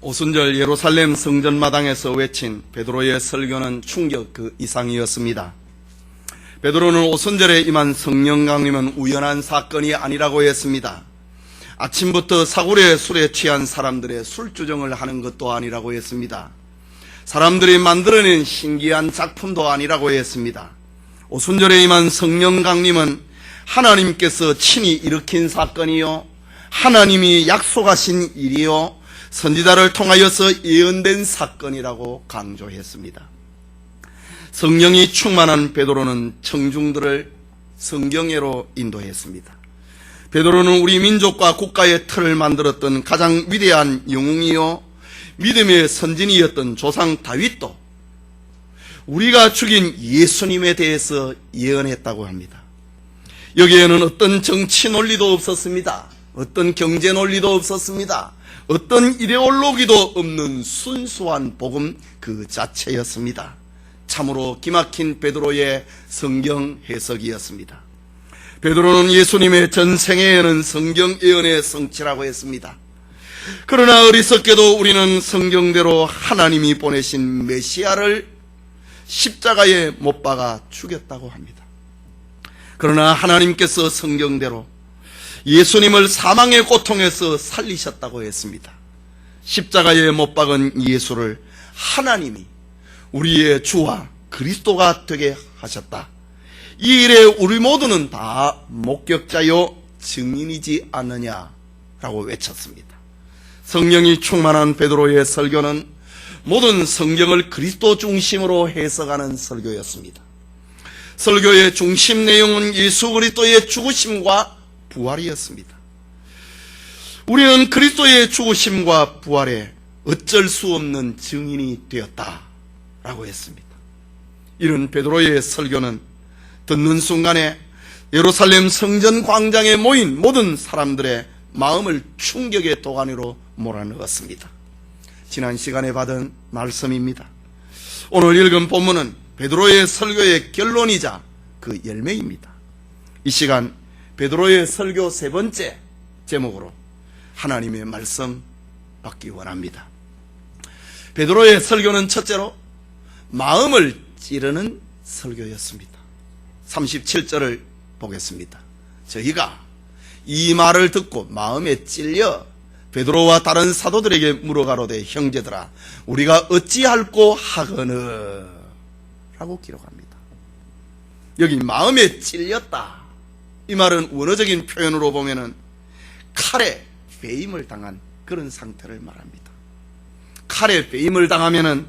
오순절 예루살렘 성전마당에서 외친 베드로의 설교는 충격 그 이상이었습니다. 베드로는 오순절에 임한 성령 강림은 우연한 사건이 아니라고 했습니다. 아침부터 사고리의 술에 취한 사람들의 술주정을 하는 것도 아니라고 했습니다. 사람들이 만들어낸 신기한 작품도 아니라고 했습니다. 오순절에 임한 성령 강림은 하나님께서 친히 일으킨 사건이요, 하나님이 약속하신 일이요, 선지자를 통하여서 예언된 사건이라고 강조했습니다. 성령이 충만한 베드로는 청중들을 성경회로 인도했습니다. 베드로는 우리 민족과 국가의 틀을 만들었던 가장 위대한 영웅이요, 믿음의 선진이었던 조상 다윗도 우리가 죽인 예수님에 대해서 예언했다고 합니다. 여기에는 어떤 정치 논리도 없었습니다. 어떤 경제 논리도 없었습니다. 어떤 이데올로기도 없는 순수한 복음 그 자체였습니다. 참으로 기막힌 베드로의 성경 해석이었습니다. 베드로는 예수님의 전생애에는 성경 예언의 성취라고 했습니다. 그러나 어리석게도 우리는 성경대로 하나님이 보내신 메시아를 십자가에 못 박아 죽였다고 합니다. 그러나 하나님께서 성경대로 예수님을 사망의 고통에서 살리셨다고 했습니다. 십자가에 못 박은 예수를 하나님이 우리의 주와 그리스도가 되게 하셨다. 이 일에 우리 모두는 다 목격자요 증인이지 않느냐라고 외쳤습니다. 성령이 충만한 베드로의 설교는 모든 성경을 그리스도 중심으로 해석하는 설교였습니다. 설교의 중심 내용은 예수 그리스도의 죽으심과 부활이었습니다. 우리는 그리스도의 죽으심과 부활에 어쩔 수 없는 증인이 되었다라고 했습니다. 이런 베드로의 설교는 듣는 순간에 예루살렘 성전 광장에 모인 모든 사람들의 마음을 충격의 도가니로 몰아넣었습니다. 지난 시간에 받은 말씀입니다. 오늘 읽은 본문은 베드로의 설교의 결론이자 그 열매입니다. 이 시간 베드로의 설교 세 번째 제목으로 하나님의 말씀 받기 원합니다. 베드로의 설교는 첫째로 마음을 찌르는 설교였습니다. 37절을 보겠습니다. 저희가 이 말을 듣고 마음에 찔려 베드로와 다른 사도들에게 물어가로되 형제들아 우리가 어찌할꼬 하거늘 라고 기록합니다. 여기 마음에 찔렸다, 이 말은 원어적인 표현으로 보면은 칼에 베임을 당한 그런 상태를 말합니다. 칼에 베임을 당하면은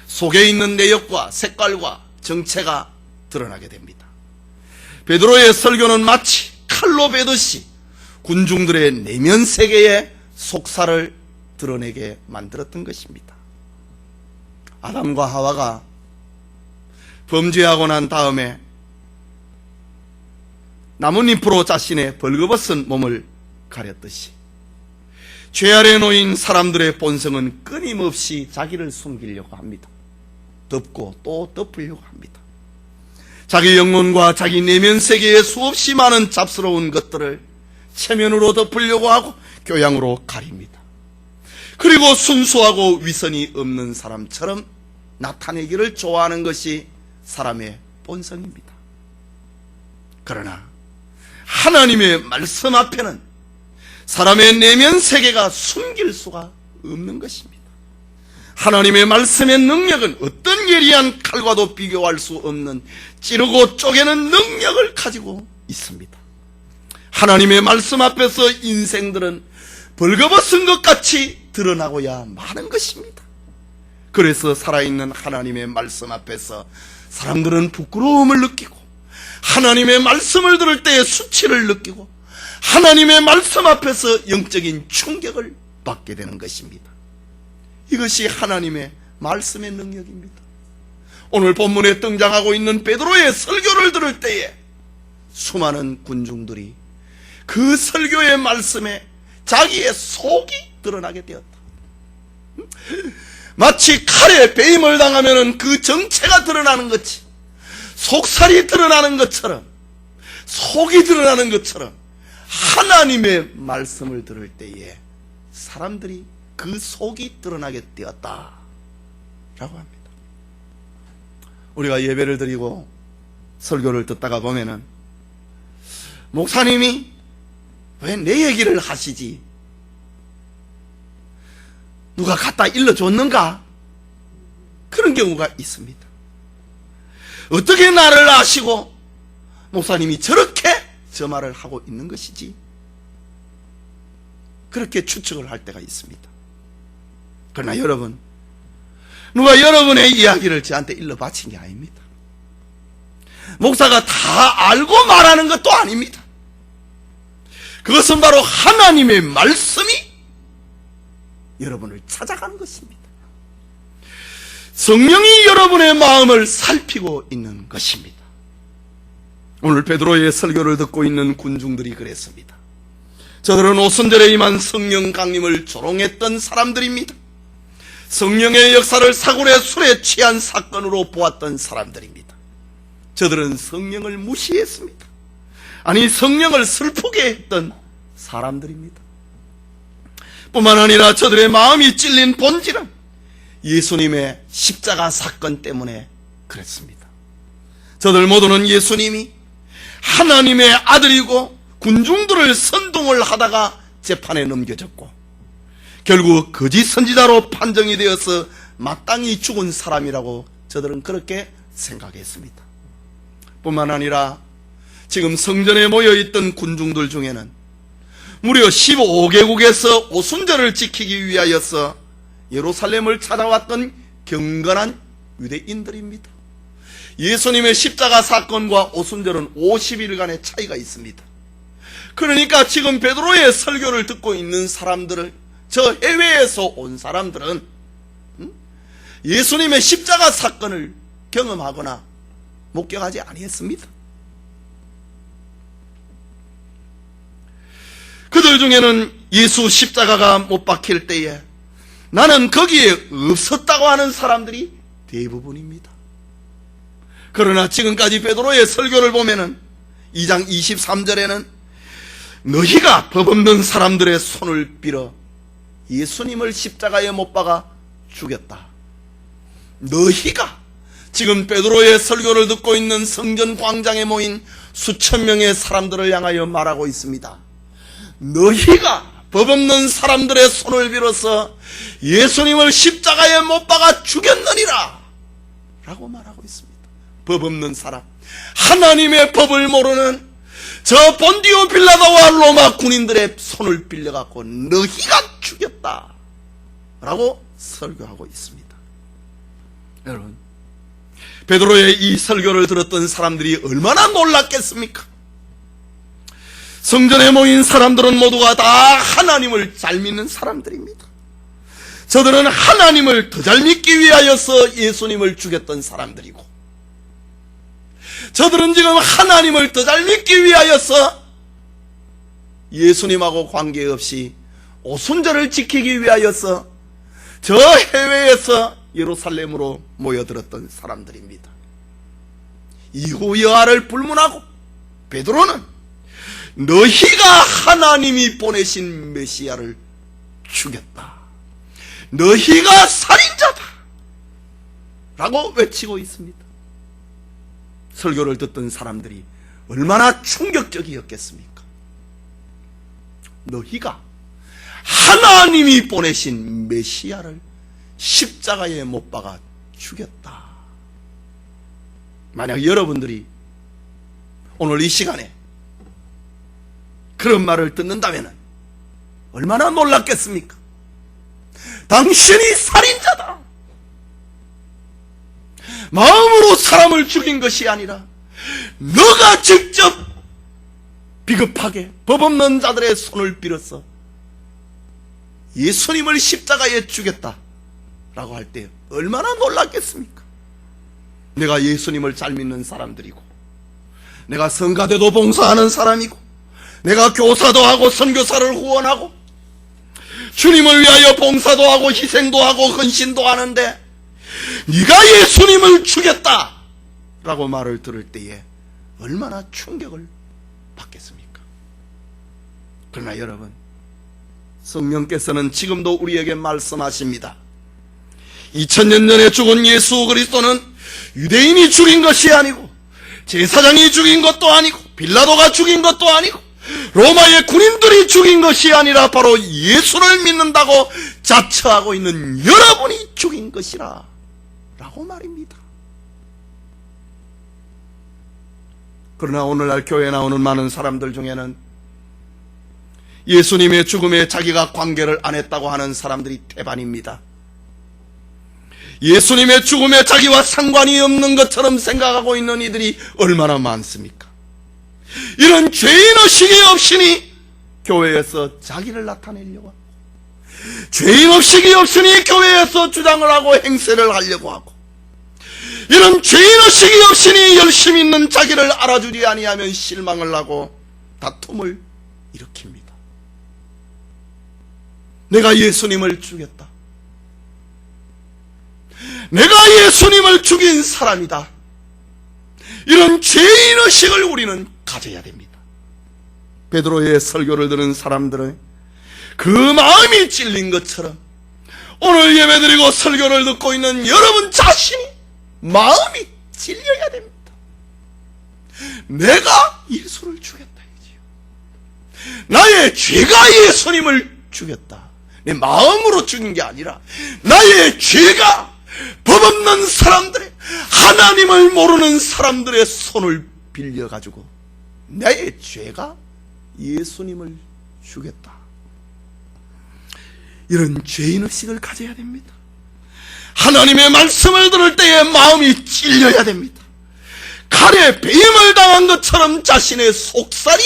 속에 있는 내역과 색깔과 정체가 드러나게 됩니다. 베드로의 설교는 마치 칼로 베듯이 군중들의 내면 세계의 속살을 드러내게 만들었던 것입니다. 아담과 하와가 범죄하고 난 다음에 나뭇잎으로 자신의 벌거벗은 몸을 가렸듯이 죄 아래 놓인 사람들의 본성은 끊임없이 자기를 숨기려고 합니다. 덮고 또 덮으려고 합니다. 자기 영혼과 자기 내면 세계에 수없이 많은 잡스러운 것들을 체면으로 덮으려고 하고 교양으로 가립니다. 그리고 순수하고 위선이 없는 사람처럼 나타내기를 좋아하는 것이 사람의 본성입니다. 그러나 하나님의 말씀 앞에는 사람의 내면 세계가 숨길 수가 없는 것입니다. 하나님의 말씀의 능력은 어떤 예리한 칼과도 비교할 수 없는 찌르고 쪼개는 능력을 가지고 있습니다. 하나님의 말씀 앞에서 인생들은 벌거벗은 것 같이 드러나고야 마는 것입니다. 그래서 살아있는 하나님의 말씀 앞에서 사람들은 부끄러움을 느끼고 하나님의 말씀을 들을 때의 수치를 느끼고 하나님의 말씀 앞에서 영적인 충격을 받게 되는 것입니다. 이것이 하나님의 말씀의 능력입니다. 오늘 본문에 등장하고 있는 베드로의 설교를 들을 때에 수많은 군중들이 그 설교의 말씀에 자기의 속이 드러나게 되었다. 마치 칼에 베임을 당하면 그 정체가 드러나는 것이, 속살이 드러나는 것처럼, 속이 드러나는 것처럼 하나님의 말씀을 들을 때에 사람들이 그 속이 드러나게 되었다 라고 합니다. 우리가 예배를 드리고 설교를 듣다가 보면은 목사님이 왜 내 얘기를 하시지? 누가 갖다 일러줬는가? 그런 경우가 있습니다. 어떻게 나를 아시고 목사님이 저렇게 저 말을 하고 있는 것이지? 그렇게 추측을 할 때가 있습니다. 그러나 여러분, 누가 여러분의 이야기를 저한테 일러 바친 게 아닙니다. 목사가 다 알고 말하는 것도 아닙니다. 그것은 바로 하나님의 말씀이 여러분을 찾아가는 것입니다. 성령이 여러분의 마음을 살피고 있는 것입니다. 오늘 베드로의 설교를 듣고 있는 군중들이 그랬습니다. 저들은 오순절에 임한 성령 강림을 조롱했던 사람들입니다. 성령의 역사를 사골의 술에 취한 사건으로 보았던 사람들입니다. 저들은 성령을 무시했습니다. 아니, 성령을 슬프게 했던 사람들입니다. 뿐만 아니라 저들의 마음이 찔린 본질은 예수님의 십자가 사건 때문에 그랬습니다. 저들 모두는 예수님이 하나님의 아들이고 군중들을 선동을 하다가 재판에 넘겨졌고 결국 거짓 선지자로 판정이 되어서 마땅히 죽은 사람이라고 저들은 그렇게 생각했습니다. 뿐만 아니라 지금 성전에 모여있던 군중들 중에는 무려 15개국에서 오순절을 지키기 위하여서 예루살렘을 찾아왔던 경건한 유대인들입니다. 예수님의 십자가 사건과 오순절은 50일간의 차이가 있습니다. 그러니까 지금 베드로의 설교를 듣고 있는 사람들을, 저 해외에서 온 사람들은 예수님의 십자가 사건을 경험하거나 목격하지 아니했습니다. 그들 중에는 예수 십자가가 못 박힐 때에 나는 거기에 없었다고 하는 사람들이 대부분입니다. 그러나 지금까지 베드로의 설교를 보면은 2장 23절에는 너희가 법 없는 사람들의 손을 빌어 예수님을 십자가에 못 박아 죽였다. 너희가, 지금 베드로의 설교를 듣고 있는 성전 광장에 모인 수천 명의 사람들을 향하여 말하고 있습니다. 너희가 법 없는 사람들의 손을 빌어서 예수님을 십자가에 못 박아 죽였느니라 라고 말하고 있습니다. 법 없는 사람, 하나님의 법을 모르는 저 본디오 빌라도와 로마 군인들의 손을 빌려갖고 너희가 죽였다 라고 설교하고 있습니다. 여러분, 베드로의 이 설교를 들었던 사람들이 얼마나 놀랐겠습니까? 성전에 모인 사람들은 모두가 다 하나님을 잘 믿는 사람들입니다. 저들은 하나님을 더 잘 믿기 위하여서 예수님을 죽였던 사람들이고, 저들은 지금 하나님을 더 잘 믿기 위하여서 예수님하고 관계없이 오순절을 지키기 위하여서 저 해외에서 예루살렘으로 모여들었던 사람들입니다. 이후 여하를 불문하고 베드로는 너희가 하나님이 보내신 메시아를 죽였다, 너희가 살인자다 라고 외치고 있습니다. 설교를 듣던 사람들이 얼마나 충격적이었겠습니까? 너희가 하나님이 보내신 메시아를 십자가에 못 박아 죽였다. 만약 여러분들이 오늘 이 시간에 그런 말을 듣는다면 얼마나 놀랐겠습니까? 당신이 살인자다, 마음으로 사람을 죽인 것이 아니라 너가 직접 비겁하게 법 없는 자들의 손을 빌어서 예수님을 십자가에 죽였다 라고 할 때 얼마나 놀랐겠습니까? 내가 예수님을 잘 믿는 사람들이고, 내가 성가대도 봉사하는 사람이고, 내가 교사도 하고 선교사를 후원하고 주님을 위하여 봉사도 하고 희생도 하고 헌신도 하는데 네가 예수님을 죽였다 라고 말을 들을 때에 얼마나 충격을 받겠습니까? 그러나 여러분, 성령께서는 지금도 우리에게 말씀하십니다. 2000년 전에 죽은 예수 그리스도는 유대인이 죽인 것이 아니고, 제사장이 죽인 것도 아니고, 빌라도가 죽인 것도 아니고, 로마의 군인들이 죽인 것이 아니라 바로 예수를 믿는다고 자처하고 있는 여러분이 죽인 것이라 라고 말입니다. 그러나 오늘날 교회에 나오는 많은 사람들 중에는 예수님의 죽음에 자기가 관계를 안 했다고 하는 사람들이 태반입니다. 예수님의 죽음에 자기와 상관이 없는 것처럼 생각하고 있는 이들이 얼마나 많습니까? 이런 죄인의식이 없으니 교회에서 자기를 나타내려고 하고, 죄인의식이 없으니 교회에서 주장을 하고 행세를 하려고 하고, 이런 죄인의식이 없으니 열심히 있는 자기를 알아주지 아니하면 실망을 하고 다툼을 일으킵니다. 내가 예수님을 죽였다. 내가 예수님을 죽인 사람이다. 이런 죄인의식을 우리는 가져야 됩니다. 베드로의 설교를 들은 사람들은 그 마음이 찔린 것처럼 오늘 예배드리고 설교를 듣고 있는 여러분 자신이 마음이 찔려야 됩니다. 내가 예수를 죽였다 이지요. 나의 죄가 예수님을 죽였다. 내 마음으로 죽인 게 아니라 나의 죄가 법 없는 사람들의, 하나님을 모르는 사람들의 손을 빌려가지고 나의 죄가 예수님을 죽였다. 이런 죄인의식을 가져야 됩니다. 하나님의 말씀을 들을 때에 마음이 찔려야 됩니다. 칼에 배임을 당한 것처럼 자신의 속살이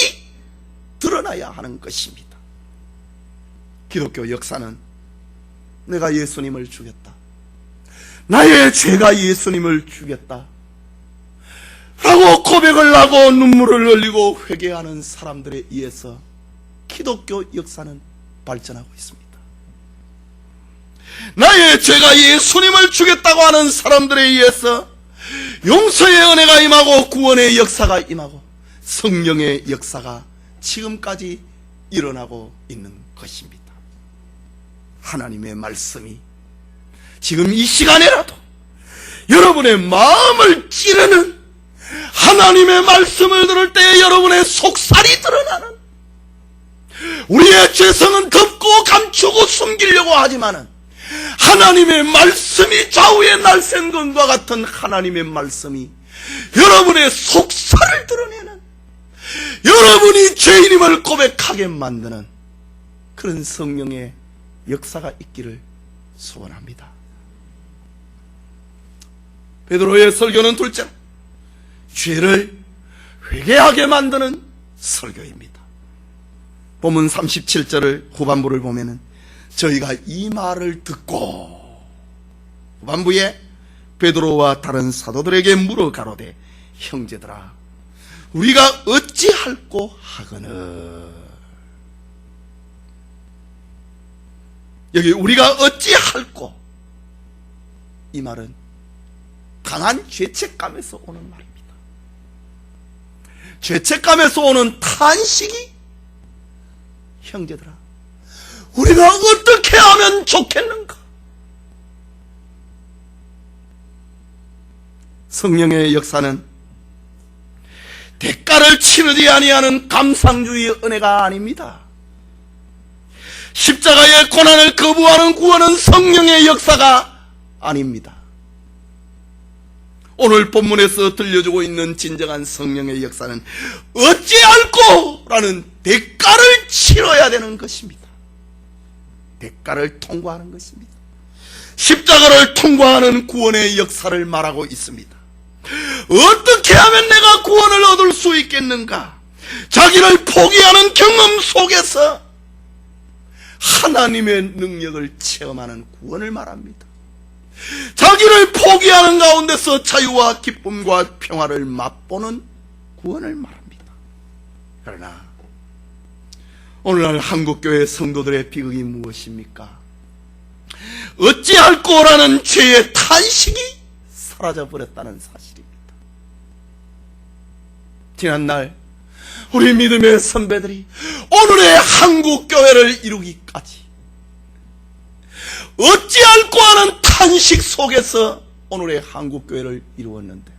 드러나야 하는 것입니다. 기독교 역사는 내가 예수님을 죽였다, 나의 죄가 예수님을 죽였다 라고 고백을 하고 눈물을 흘리고 회개하는 사람들에 의해서 기독교 역사는 발전하고 있습니다. 나의 죄가 예수님을 죽였다고 하는 사람들에 의해서 용서의 은혜가 임하고 구원의 역사가 임하고 성령의 역사가 지금까지 일어나고 있는 것입니다. 하나님의 말씀이 지금 이 시간에라도 여러분의 마음을 찌르는, 하나님의 말씀을 들을 때 여러분의 속살이 드러나는, 우리의 죄성은 덮고 감추고 숨기려고 하지만은 하나님의 말씀이 좌우의 날쌘 검과 같은 하나님의 말씀이 여러분의 속살을 드러내는, 여러분이 죄인임을 고백하게 만드는 그런 성령의 역사가 있기를 소원합니다. 베드로의 설교는 둘째로 죄를 회개하게 만드는 설교입니다. 본문 37절을 후반부를 보면은 저희가 이 말을 듣고, 후반부에 베드로와 다른 사도들에게 물어 가로되 형제들아 우리가 어찌할꼬 하거늘. 여기 우리가 어찌할꼬, 이 말은 강한 죄책감에서 오는 말입니다. 죄책감에서 오는 탄식이, 형제들아 우리가 어떻게 하면 좋겠는가. 성령의 역사는 대가를 치르지 아니하는 감상주의의 은혜가 아닙니다. 십자가의 고난을 거부하는 구원은 성령의 역사가 아닙니다. 오늘 본문에서 들려주고 있는 진정한 성령의 역사는 어찌할꼬 라는 대가를 치러야 되는 것입니다. 대가를 통과하는 것입니다. 십자가를 통과하는 구원의 역사를 말하고 있습니다. 어떻게 하면 내가 구원을 얻을 수 있겠는가? 자기를 포기하는 경험 속에서 하나님의 능력을 체험하는 구원을 말합니다. 자기를 포기하는 가운데서 자유와 기쁨과 평화를 맛보는 구원을 말합니다. 그러나 오늘날 한국교회 성도들의 비극이 무엇입니까? 어찌할꼬라는 죄의 탄식이 사라져버렸다는 사실입니다. 지난날 우리 믿음의 선배들이 오늘의 한국교회를 이루기까지 어찌할꼬 하는 탄식 속에서 오늘의 한국교회를 이루었는데,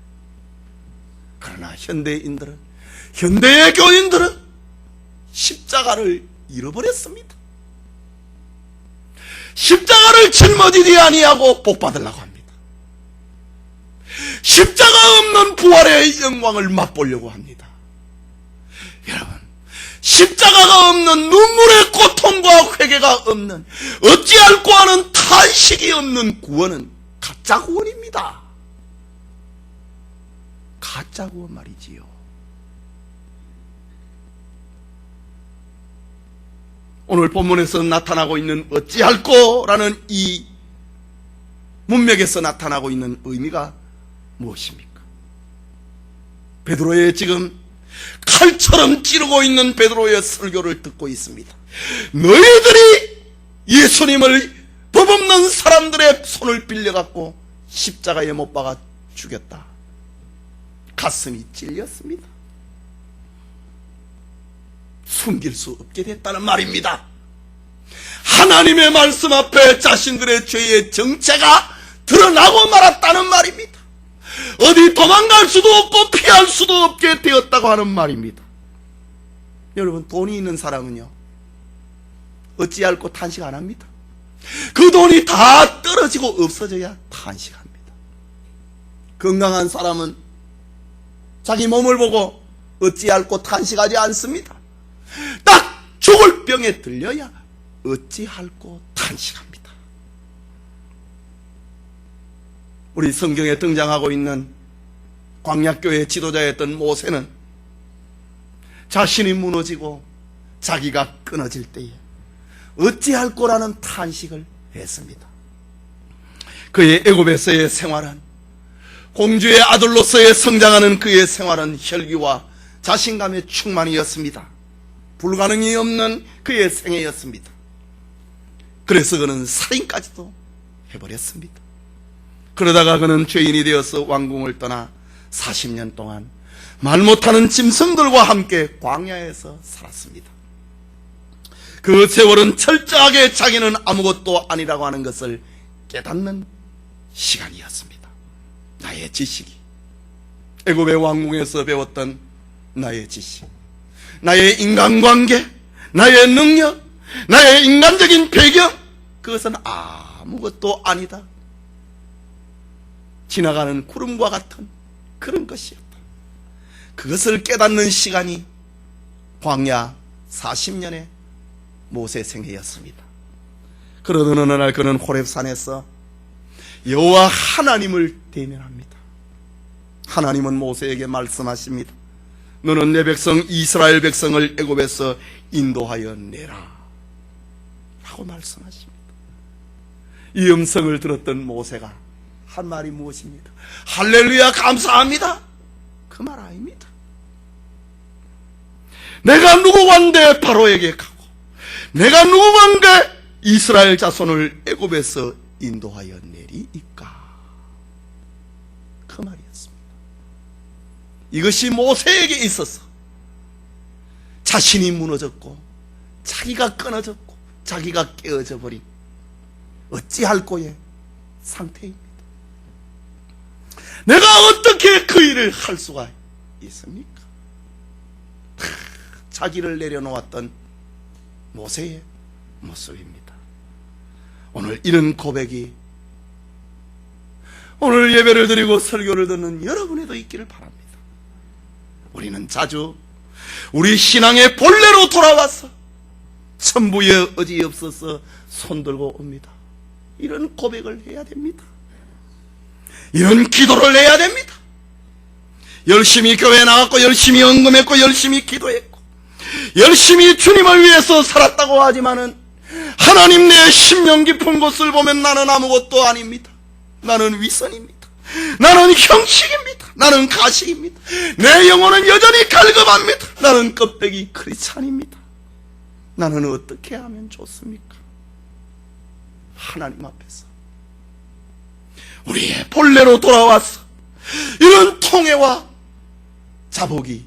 그러나 현대인들은, 현대의 교인들은 십자가를 잃어버렸습니다. 십자가를 짊어지지 아니하고 복받으려고 합니다. 십자가 없는 부활의 영광을 맛보려고 합니다. 여러분, 십자가가 없는, 눈물의 고통과 회개가 없는, 어찌할꼬 하는 탄식이 없는 구원은 가짜 구원입니다. 가짜 구원 말이지요. 오늘 본문에서 나타나고 있는 어찌할꼬 라는 이 문맥에서 나타나고 있는 의미가 무엇입니까? 베드로의 지금 칼처럼 찌르고 있는 베드로의 설교를 듣고 있습니다. 너희들이 예수님을 법 없는 사람들의 손을 빌려갖고 십자가에 못 박아 죽였다. 가슴이 찔렸습니다. 숨길 수 없게 됐다는 말입니다. 하나님의 말씀 앞에 자신들의 죄의 정체가 드러나고 말았다는 말입니다. 어디 도망갈 수도 없고 피할 수도 없게 되었다고 하는 말입니다. 여러분, 돈이 있는 사람은요, 어찌할꼬 탄식 안 합니다. 그 돈이 다 떨어지고 없어져야 탄식합니다. 건강한 사람은 자기 몸을 보고 어찌할꼬 탄식하지 않습니다. 딱 죽을 병에 들려야 어찌할꼬 탄식합니다. 우리 성경에 등장하고 있는 광야교회 지도자였던 모세는 자신이 무너지고 자기가 끊어질 때에 어찌할꼬라는 탄식을 했습니다. 그의 애굽에서의 생활은, 공주의 아들로서의 성장하는 그의 생활은 혈기와 자신감의 충만이었습니다. 불가능이 없는 그의 생애였습니다. 그래서 그는 살인까지도 해버렸습니다. 그러다가 그는 죄인이 되어서 왕궁을 떠나 40년 동안 말 못하는 짐승들과 함께 광야에서 살았습니다. 그 세월은 철저하게 자기는 아무것도 아니라고 하는 것을 깨닫는 시간이었습니다. 나의 지식이, 애굽의 왕궁에서 배웠던 나의 지식, 나의 인간관계, 나의 능력, 나의 인간적인 배경, 그것은 아무것도 아니다. 지나가는 구름과 같은 그런 것이었다. 그것을 깨닫는 시간이 광야 40년의 모세 생애였습니다. 그러던 어느 날 그는 호렙산에서 여호와 하나님을 대면합니다. 하나님은 모세에게 말씀하십니다. 너는 내 백성 이스라엘 백성을 애굽에서 인도하여 내라 라고 말씀하십니다. 이 음성을 들었던 모세가 한 말이 무엇입니까? 할렐루야, 감사합니다. 그 말 아닙니다. 내가 누구건데 바로에게 가고, 내가 누구건데 이스라엘 자손을 애굽에서 인도하여 내리이까, 그 말이었습니다. 이것이 모세에게 있어서 자신이 무너졌고 자기가 끊어졌고 자기가 깨어져 버린 어찌할꼬의 상태입니다. 내가 어떻게 그 일을 할 수가 있습니까? 자기를 내려놓았던 모세의 모습입니다. 오늘 이런 고백이 오늘 예배를 드리고 설교를 듣는 여러분에도 있기를 바랍니다. 우리는 자주 우리 신앙의 본래로 돌아와서 천부에 의지 없어서 손들고 옵니다. 이런 고백을 해야 됩니다. 이런 기도를 해야 됩니다. 열심히 교회 나갔고 열심히 헌금했고 열심히 기도했고 열심히 주님을 위해서 살았다고 하지만은 하나님 내 심령 깊은 곳을 보면 나는 아무것도 아닙니다. 나는 위선입니다. 나는 형식입니다. 나는 가식입니다. 내 영혼은 여전히 갈급합니다. 나는 껍데기 크리스찬입니다. 나는 어떻게 하면 좋습니까? 하나님 앞에서 우리의 본래로 돌아와서 이런 통회와 자복이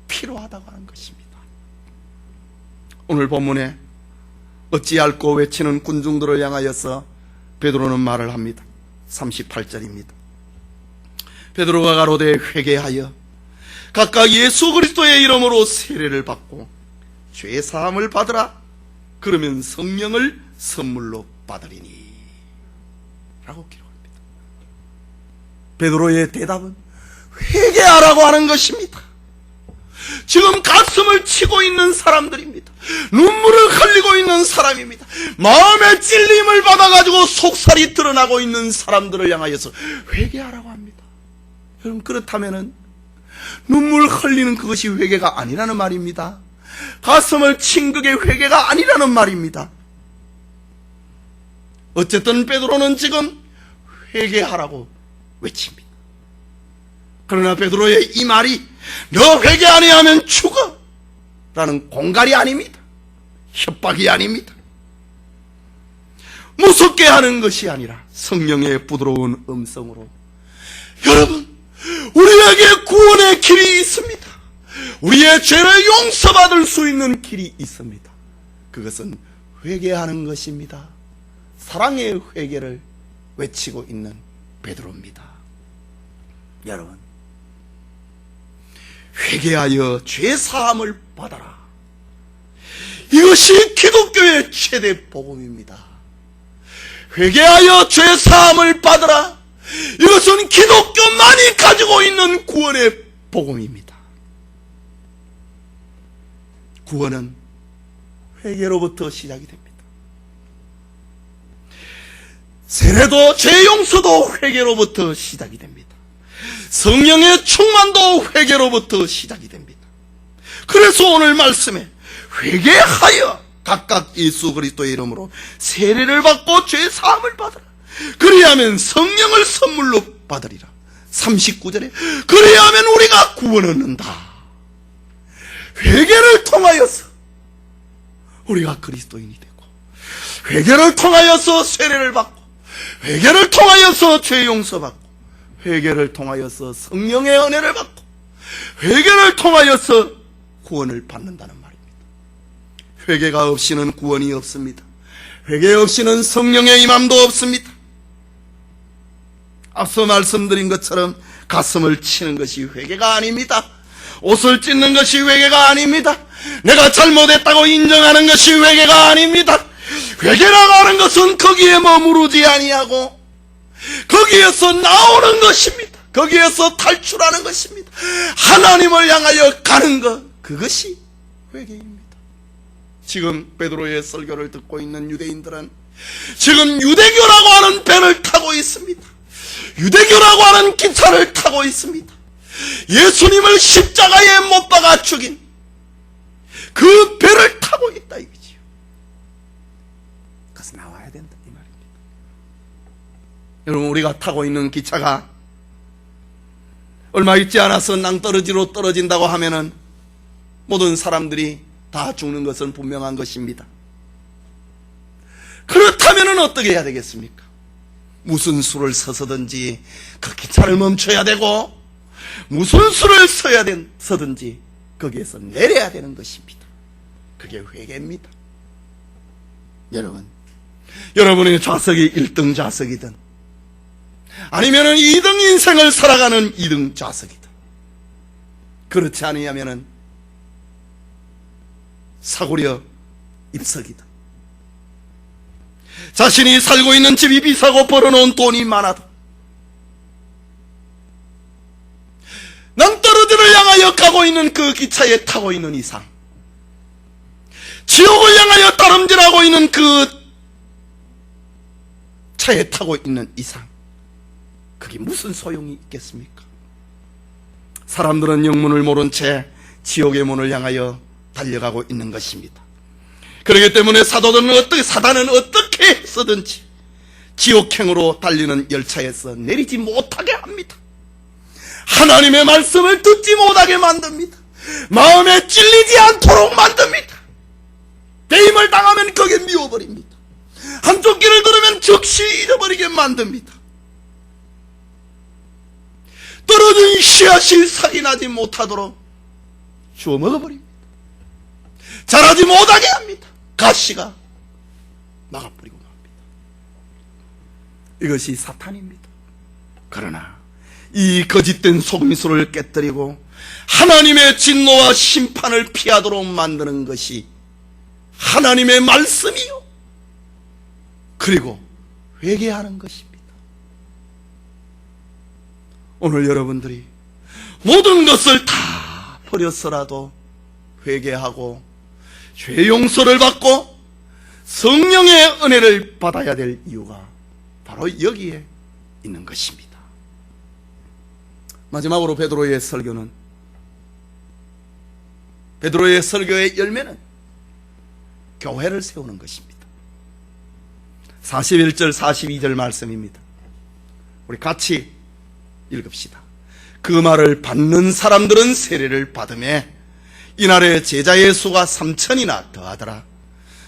필요하다고 하는 것입니다. 오늘 본문에 어찌할꼬 외치는 군중들을 향하여서 베드로는 말을 합니다. 38절입니다. 베드로가 가로되 회개하여 각각 예수 그리스도의 이름으로 세례를 받고 죄 사함을 받으라. 그러면 성령을 선물로 받으리니 라고 기록합니다. 베드로의 대답은 회개하라고 하는 것입니다. 지금 가슴을 치고 있는 사람들입니다. 눈물을 흘리고 있는 사람입니다. 마음의 찔림을 받아가지고 속살이 드러나고 있는 사람들을 향하여서 회개하라고 합니다. 여러분, 그렇다면은 눈물 흘리는 그것이 회개가 아니라는 말입니다. 가슴을 친 그게 회개가 아니라는 말입니다. 어쨌든 베드로는 지금 회개하라고 외칩니다. 그러나 베드로의 이 말이 너 회개 아니하면 죽어 라는 공갈이 아닙니다. 협박이 아닙니다. 무섭게 하는 것이 아니라 성령의 부드러운 음성으로 여러분, 우리에게 구원의 길이 있습니다. 우리의 죄를 용서받을 수 있는 길이 있습니다. 그것은 회개하는 것입니다. 사랑의 회개를 외치고 있는 베드로입니다. 여러분, 회개하여 죄 사함을 받아라. 이것이 기독교의 최대 복음입니다. 회개하여 죄 사함을 받아라. 이것은 기독교만이 가지고 있는 구원의 복음입니다. 구원은 회개로부터 시작이 됩니다. 세례도 죄 용서도 회개로부터 시작이 됩니다. 성령의 충만도 회개로부터 시작이 됩니다. 그래서 오늘 말씀에 회개하여 각각 예수 그리스도의 이름으로 세례를 받고 죄 사함을 받으라. 그리하면 성령을 선물로 받으리라. 39절에 그리하면 우리가 구원 얻는다. 회개를 통하여서 우리가 그리스도인이 되고, 회개를 통하여서 세례를 받고, 회개를 통하여서 죄 용서받고, 회개를 통하여서 성령의 은혜를 받고, 회개를 통하여서 구원을 받는다는 말입니다. 회개가 없이는 구원이 없습니다. 회개 없이는 성령의 임함도 없습니다. 앞서 말씀드린 것처럼 가슴을 치는 것이 회개가 아닙니다. 옷을 찢는 것이 회개가 아닙니다. 내가 잘못했다고 인정하는 것이 회개가 아닙니다. 회개라고 하는 것은 거기에 머무르지 아니하고 거기에서 나오는 것입니다. 거기에서 탈출하는 것입니다. 하나님을 향하여 가는 것, 그것이 회개입니다. 지금 베드로의 설교를 듣고 있는 유대인들은 지금 유대교라고 하는 배를 타고 있습니다. 유대교라고 하는 기차를 타고 있습니다. 예수님을 십자가에 못 박아 죽인 그 배를 타고 있다 이거지요. 그래서 나와야 된다 이 말입니다. 여러분, 우리가 타고 있는 기차가 얼마 있지 않아서 낭떠러지로 떨어진다고 하면은 모든 사람들이 다 죽는 것은 분명한 것입니다. 그렇다면은 어떻게 해야 되겠습니까? 무슨 수를 서서든지 그 기차를 멈춰야 되고, 무슨 수를 서든지 거기에서 내려야 되는 것입니다. 그게 회개입니다. 여러분, 여러분의 좌석이 1등 좌석이든 아니면은 2등 인생을 살아가는 2등 좌석이든, 그렇지 않으면은 사고려 입석이든, 자신이 살고 있는 집이 비싸고 벌어놓은 돈이 많아도 낭떠러지를 향하여 가고 있는 그 기차에 타고 있는 이상, 지옥을 향하여 따름질하고 있는 그 차에 타고 있는 이상, 그게 무슨 소용이 있겠습니까? 사람들은 영문을 모른 채 지옥의 문을 향하여 달려가고 있는 것입니다. 그렇기 때문에 사단은 어떻게 해서든지 지옥행으로 달리는 열차에서 내리지 못하게 합니다. 하나님의 말씀을 듣지 못하게 만듭니다. 마음에 찔리지 않도록 만듭니다. 배임을 당하면 거기에 미워버립니다. 한쪽 길을 들으면 즉시 잃어버리게 만듭니다. 떨어진 씨앗이 살이 나지 못하도록 주워 먹어버립니다. 자라지 못하게 합니다. 가시가 막아버리고 맙니다. 이것이 사탄입니다. 그러나 이 거짓된 속임수를 깨뜨리고 하나님의 진노와 심판을 피하도록 만드는 것이 하나님의 말씀이요, 그리고 회개하는 것입니다. 오늘 여러분들이 모든 것을 다 버려서라도 회개하고 죄 용서를 받고 성령의 은혜를 받아야 될 이유가 바로 여기에 있는 것입니다. 마지막으로 베드로의 설교의 열매는 교회를 세우는 것입니다. 41절 42절 말씀입니다. 우리 같이 읽읍시다. 그 말을 받는 사람들은 세례를 받으매 이날에 제자의 수가 3,000이나 더하더라.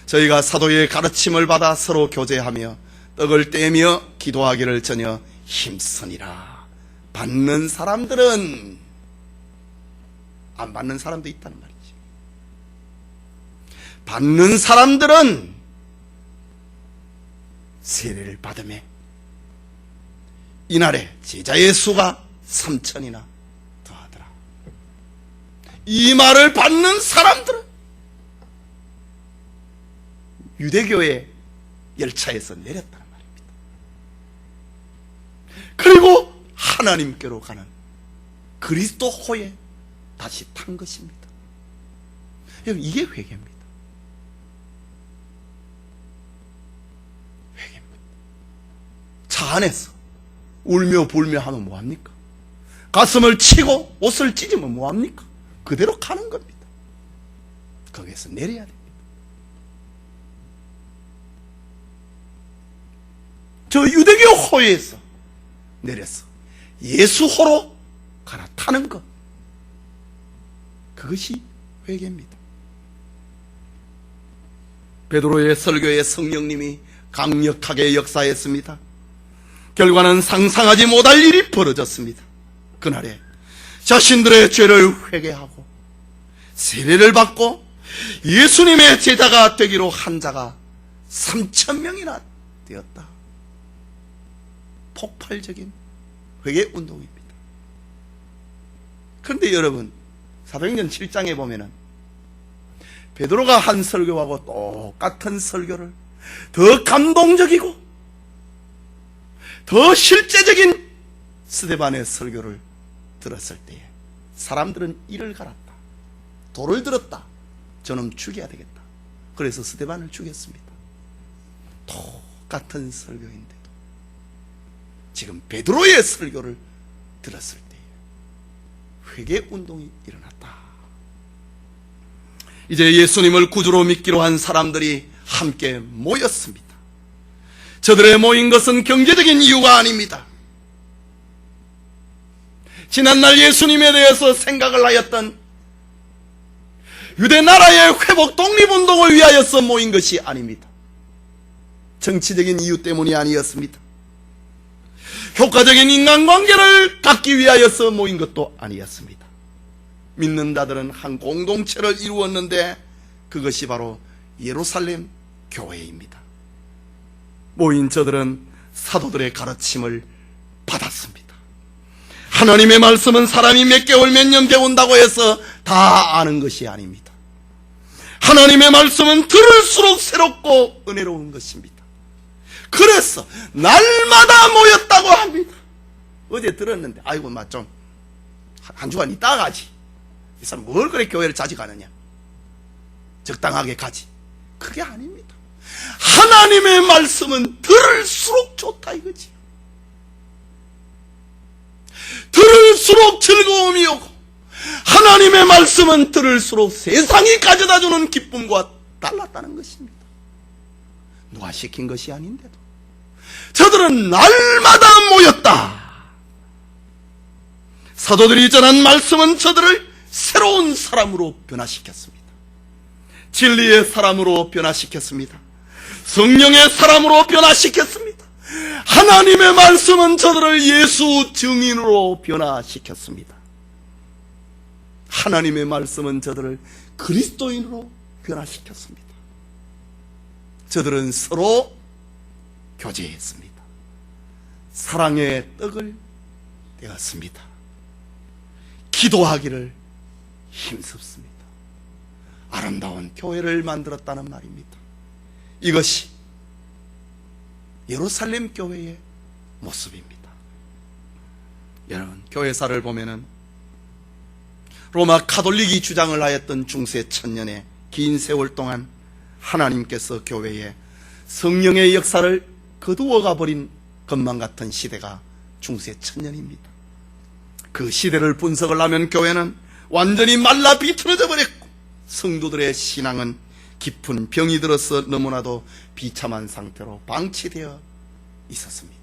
저희가 사도의 가르침을 받아 서로 교제하며 떡을 떼며 기도하기를 전혀 힘쓰니라. 받는 사람들은, 안 받는 사람도 있다는 말이지. 받는 사람들은 세례를 받으매 이날에 제자의 수가 3,000이나 더하더라. 이 말을 받는 사람들은 유대교의 열차에서 내렸다는 말입니다. 그리고 하나님께로 가는 그리스도호에 다시 탄 것입니다. 여러분, 이게 회개입니다. 회개입니다. 차 안에서 울며 불며 하면 뭐합니까? 가슴을 치고 옷을 찢으면 뭐합니까? 그대로 가는 겁니다. 거기에서 내려야 됩니다. 저 유대교 호에서 내려서 예수호로 갈아타는 것, 그것이 회개입니다. 베드로의 설교에 성령님이 강력하게 역사했습니다. 결과는 상상하지 못할 일이 벌어졌습니다. 그날에 자신들의 죄를 회개하고 세례를 받고 예수님의 제자가 되기로 한 자가 3,000명이나 되었다. 폭발적인 회개 운동입니다. 그런데 여러분, 사도행전 7장에 보면은 베드로가 한 설교하고 똑같은 설교를 더 감동적이고 더 실제적인 스데반의 설교를 들었을 때에 사람들은 이를 갈았다. 돌을 들었다. 저놈 죽여야 되겠다. 그래서 스데반을 죽였습니다. 똑같은 설교인데도 지금 베드로의 설교를 들었을 때에 회개 운동이 일어났다. 이제 예수님을 구주로 믿기로 한 사람들이 함께 모였습니다. 저들의 모인 것은 경제적인 이유가 아닙니다. 지난날 예수님에 대해서 생각을 하였던 유대 나라의 회복 독립운동을 위하여서 모인 것이 아닙니다. 정치적인 이유 때문이 아니었습니다. 효과적인 인간관계를 갖기 위하여서 모인 것도 아니었습니다. 믿는 자들은 한 공동체를 이루었는데 그것이 바로 예루살렘 교회입니다. 모인 저들은 사도들의 가르침을 받았습니다. 하나님의 말씀은 사람이 몇 개월 몇 년 배운다고 해서 다 아는 것이 아닙니다. 하나님의 말씀은 들을수록 새롭고 은혜로운 것입니다. 그래서 날마다 모였다고 합니다. 어제 들었는데 아이고 좀 한 주간 있다 가지. 이 사람 뭘 그래 교회를 자주 가느냐. 적당하게 가지. 그게 아닙니다. 하나님의 말씀은 들을수록 좋다 이거지. 들을수록 즐거움이 오고 하나님의 말씀은 들을수록 세상이 가져다주는 기쁨과 달랐다는 것입니다. 누가 시킨 것이 아닌데도 저들은 날마다 모였다. 사도들이 전한 말씀은 저들을 새로운 사람으로 변화시켰습니다. 진리의 사람으로 변화시켰습니다. 성령의 사람으로 변화시켰습니다. 하나님의 말씀은 저들을 예수 증인으로 변화시켰습니다. 하나님의 말씀은 저들을 그리스도인으로 변화시켰습니다. 저들은 서로 교제했습니다. 사랑의 떡을 떼었습니다. 기도하기를 힘썼습니다. 아름다운 교회를 만들었다는 말입니다. 이것이 예루살렘 교회의 모습입니다. 여러분, 교회사를 보면은 로마 가톨릭이 주장을 하였던 중세 천년의 긴 세월 동안 하나님께서 교회에 성령의 역사를 거두어가 버린 것만 같은 시대가 중세 천년입니다. 그 시대를 분석을 하면 교회는 완전히 말라 비틀어져 버렸고, 성도들의 신앙은 깊은 병이 들어서 너무나도 비참한 상태로 방치되어 있었습니다.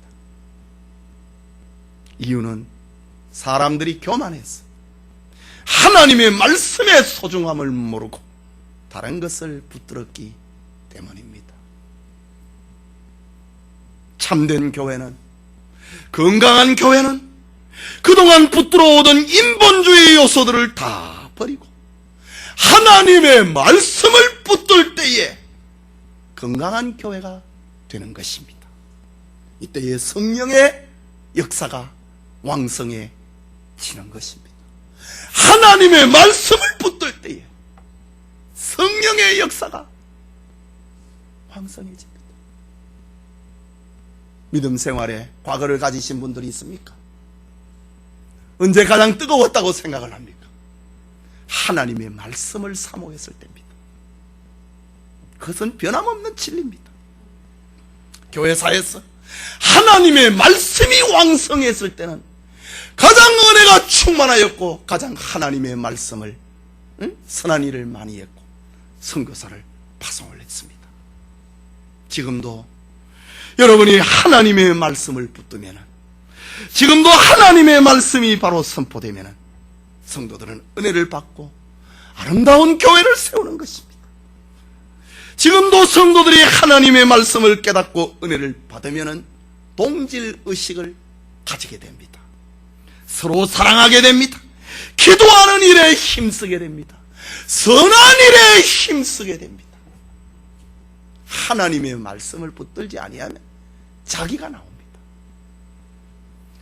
이유는 사람들이 교만해서 하나님의 말씀의 소중함을 모르고 다른 것을 붙들었기 때문입니다. 참된 교회는, 건강한 교회는 그동안 붙들어오던 인본주의 요소들을 다 버리고 하나님의 말씀을 붙들 때에 건강한 교회가 되는 것입니다. 이때에 성령의 역사가 왕성해지는 것입니다. 하나님의 말씀을 붙들 때에 성령의 역사가 왕성해집니다. 믿음 생활에 과거를 가지신 분들이 있습니까? 언제 가장 뜨거웠다고 생각을 합니까? 하나님의 말씀을 사모했을 때입니다. 그것은 변함없는 진리입니다. 교회사에서 하나님의 말씀이 왕성했을 때는 가장 은혜가 충만하였고, 가장 하나님의 말씀을 선한 일을 많이 했고, 선교사를 파송을 했습니다. 지금도 여러분이 하나님의 말씀을 붙들면, 지금도 하나님의 말씀이 바로 선포되면 성도들은 은혜를 받고 아름다운 교회를 세우는 것입니다. 지금도 성도들이 하나님의 말씀을 깨닫고 은혜를 받으면 동질의식을 가지게 됩니다. 서로 사랑하게 됩니다. 기도하는 일에 힘쓰게 됩니다. 선한 일에 힘쓰게 됩니다. 하나님의 말씀을 붙들지 아니하면 자기가 나옵니다.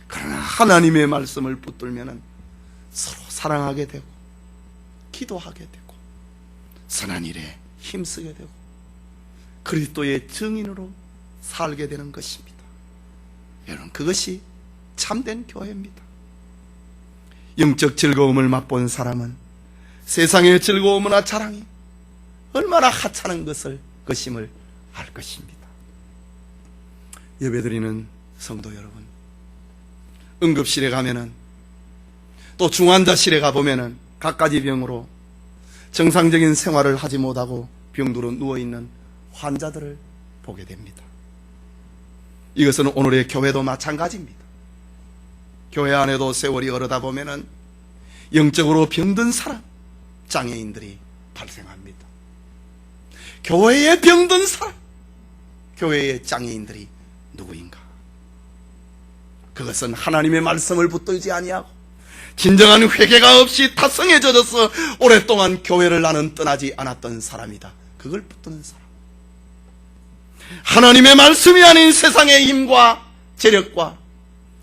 그러나 하나님의 말씀을 붙들면 서로 사랑하게 되고, 기도하게 되고, 선한 일에 힘쓰게 되고, 그리스도의 증인으로 살게 되는 것입니다. 여러분, 그것이 참된 교회입니다. 영적 즐거움을 맛본 사람은 세상의 즐거움이나 자랑이 얼마나 하찮은 것임을 알 것입니다. 예배드리는 성도 여러분, 응급실에 가면은, 또 중환자실에 가보면은 갖가지 병으로 정상적인 생활을 하지 못하고 병들어 누워있는 환자들을 보게 됩니다. 이것은 오늘의 교회도 마찬가지입니다. 교회 안에도 세월이 흐르다 보면은 영적으로 병든 사람, 장애인들이 발생합니다. 교회에 병든 사람, 교회의 장애인들이 누구인가? 그것은 하나님의 말씀을 붙들지 아니하고 진정한 회개가 없이 탓성에 젖어서 오랫동안 교회를 나는 떠나지 않았던 사람이다. 그걸 붙드는 사람. 하나님의 말씀이 아닌 세상의 힘과 재력과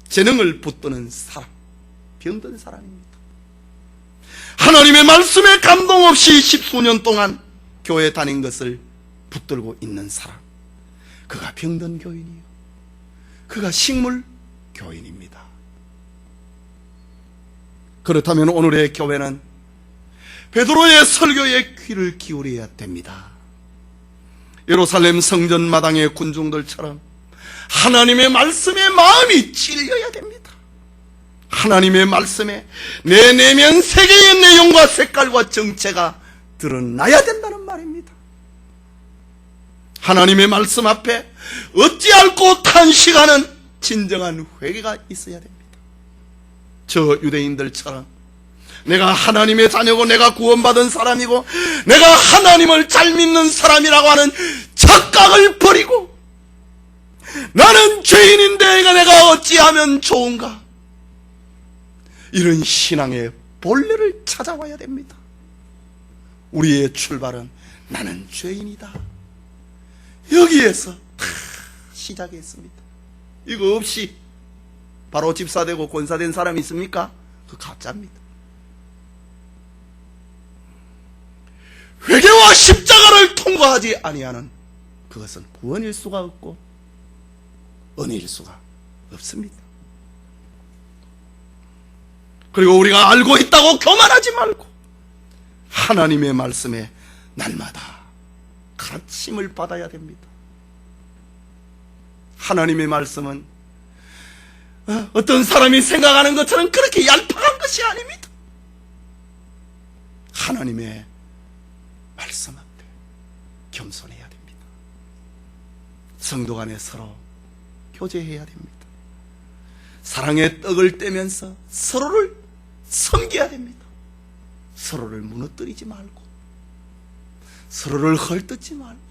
재능을 붙드는 사람, 병든 사람입니다. 하나님의 말씀에 감동 없이 십수년 동안 교회 다닌 것을 붙들고 있는 사람, 그가 병든 교인이요, 그가 식물 교인입니다. 그렇다면 오늘의 교회는 베드로의 설교에 귀를 기울여야 됩니다. 예루살렘 성전 마당의 군중들처럼 하나님의 말씀에 마음이 찔려야 됩니다. 하나님의 말씀에 내 내면 세계의 내용과 색깔과 정체가 드러나야 된다는 말입니다. 하나님의 말씀 앞에 어찌 앓고 탄식하는 진정한 회개가 있어야 됩니다. 저 유대인들처럼 내가 하나님의 자녀고 내가 구원받은 사람이고 내가 하나님을 잘 믿는 사람이라고 하는 착각을 버리고 나는 죄인인데 내가 어찌하면 좋은가, 이런 신앙의 본래를 찾아와야 됩니다. 우리의 출발은 나는 죄인이다. 여기에서 다 시작했습니다. 이거 없이 바로 집사되고 권사된 사람이 있습니까? 그 가짜입니다. 회개와 십자가를 통과하지 아니하는 그것은 구원일 수가 없고 은혜일 수가 없습니다. 그리고 우리가 알고 있다고 교만하지 말고 하나님의 말씀에 날마다 가르침을 받아야 됩니다. 하나님의 말씀은 어떤 사람이 생각하는 것처럼 그렇게 얄팍한 것이 아닙니다. 하나님의 말씀 앞에 겸손해야 됩니다. 성도 간에 서로 교제해야 됩니다. 사랑의 떡을 떼면서 서로를 섬겨야 됩니다. 서로를 무너뜨리지 말고 서로를 헐뜯지 말고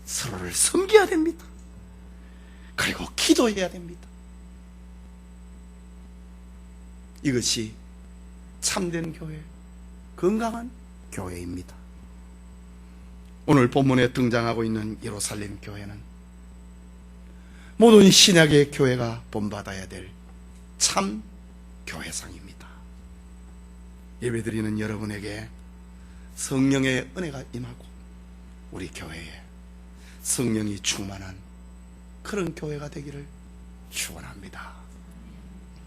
서로를 섬겨야 됩니다. 그리고 기도해야 됩니다. 이것이 참된 교회, 건강한 교회입니다. 오늘 본문에 등장하고 있는 예루살렘 교회는 모든 신약의 교회가 본받아야 될 참 교회상입니다. 예배드리는 여러분에게 성령의 은혜가 임하고 우리 교회에 성령이 충만한 그런 교회가 되기를 축원합니다.